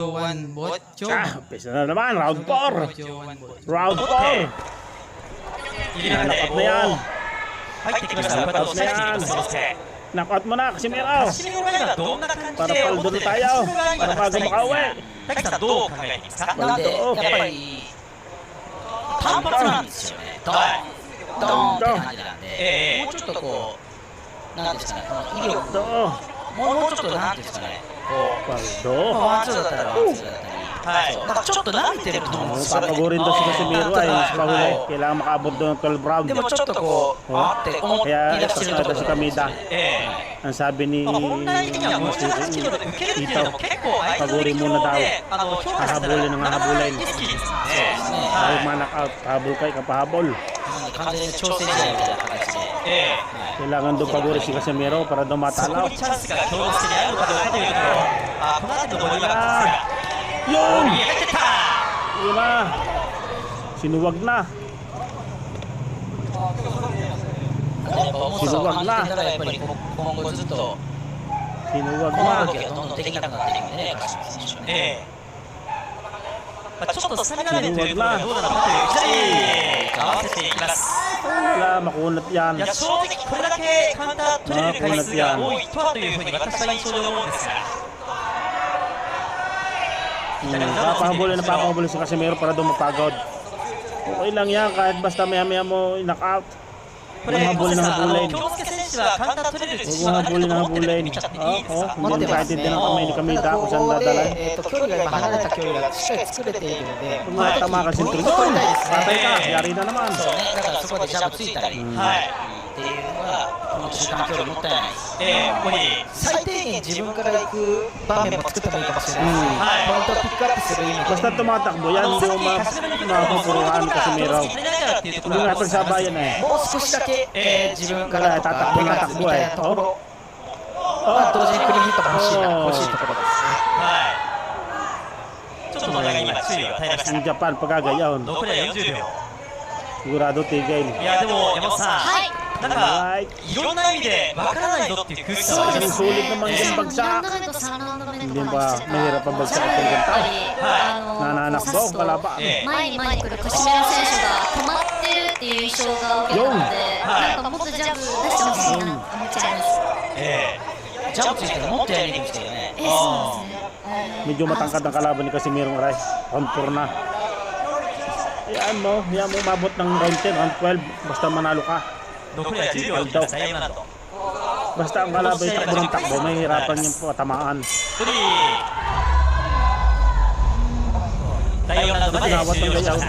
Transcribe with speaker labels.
Speaker 1: One bot.
Speaker 2: Umpisa na naman, round 4. Round 4. Knock-out na yan. Knock-out na yan. Knock-out mo na, Casimiro. Para paldo na tayo. Para bago makauwi.
Speaker 3: なんでやっぱり単発なんですよね。ドーンドーンって感じなんで、もうちょっとこうなんですかね、この威力もうちょっとなんですかね、こうワンツーだったらワンツーだったり、なんかちょっと慣れてると思うんですよね。
Speaker 2: Papaborin daw si Casimiro ay mas mahuli. Kailangan makaabot doon ng 12 round.
Speaker 3: でもちょっとこうあって思い
Speaker 2: Kaya
Speaker 3: 出してるとこ
Speaker 2: ito
Speaker 3: ろ
Speaker 2: si Kamida. Ang sabi ni Ito, paborin muna daw. Hahabulin ng hahabulin. Ay ma-knockout, habol kay kapahabol.
Speaker 3: 完全に挑戦試合みたいな形で、
Speaker 2: Kailangan doon paborin si Casimiro para daw matalaw. Yun! Yun na! Sinuwag na!
Speaker 3: 重さを感じてたらやっぱり今後ずっと
Speaker 2: Sinuwag
Speaker 3: この
Speaker 2: na!
Speaker 3: 動きがどんどんできなくなっていくんでね、川島選手はね。
Speaker 1: ちょっとスタミナ面というところがどうなのかという左合わせていきます。
Speaker 2: Wala, makunat yan.
Speaker 1: いや正直これだけカウンター取れる回数が多いとはというふうに私は印象で思うんですが、
Speaker 2: Papahabulin si Casimiro para doon mapagod. Okay lang yan, kahit basta maya-maya mo i-knockout.
Speaker 1: これ小瀬さん、京介選手はカウンター取れる自信はあると思ってるって見ちゃっていいですか？
Speaker 2: Hindi kahit hindi ng kamay ni Kamida
Speaker 3: ただ
Speaker 2: kung
Speaker 3: こ
Speaker 2: saan
Speaker 3: こ
Speaker 2: dadala.
Speaker 3: で距離が今離れた距離がしっかり作れているので、
Speaker 2: Kung tama ka si Trino, patay ka, yari na naman.
Speaker 3: そうね、だからそこでジャンプついたりっていうのがこの中間距離もったいないです。
Speaker 1: ここに
Speaker 3: 最低限自分から行く場面も作ってもいいかもしれないです。ポイントをピックアップする意味で
Speaker 2: Basta tumatakbo yan, hindi mo mapupuruan ni Casimiro. Hindi nga pagsabayan eh.
Speaker 3: もう少しだけ自分からとか
Speaker 2: tatakboな
Speaker 3: みたいなところは同時にクリーンヒットが欲しいところですね。
Speaker 1: ちょっとお互い今注意を与えました。
Speaker 2: Yung Japan, pagkagayaw.
Speaker 1: 残りは40秒。
Speaker 2: Sigurado tigil.
Speaker 1: いやでも山本さん、なんかいろんな意味でわからないぞっていう空気感はあります。
Speaker 2: Sulit naman yung bagsak. Hindi ba mahirap ang bagsak at ganito? Nananakbo, kalaba.
Speaker 4: 前に前に来るカシメロ選手が止まってるっていう印象が受けたので、なんかもっとジャンプ出してほしいなと思っちゃいます。
Speaker 3: ジャンプついたらもっとやりにくいですよね。
Speaker 4: そうですね。
Speaker 2: Medyo matangkad ang kalaban ni Casimiro Aray. Round 4 na. Hayaan mo mabot ng round 10, round 12. Basta manalo ka.
Speaker 1: 残りは10秒を切ったダイヤモンド。
Speaker 2: Basta ang kalaban ay takbo ng takbo, may hirapan yung patamaan.
Speaker 1: ダイヤモンドまで終了しました。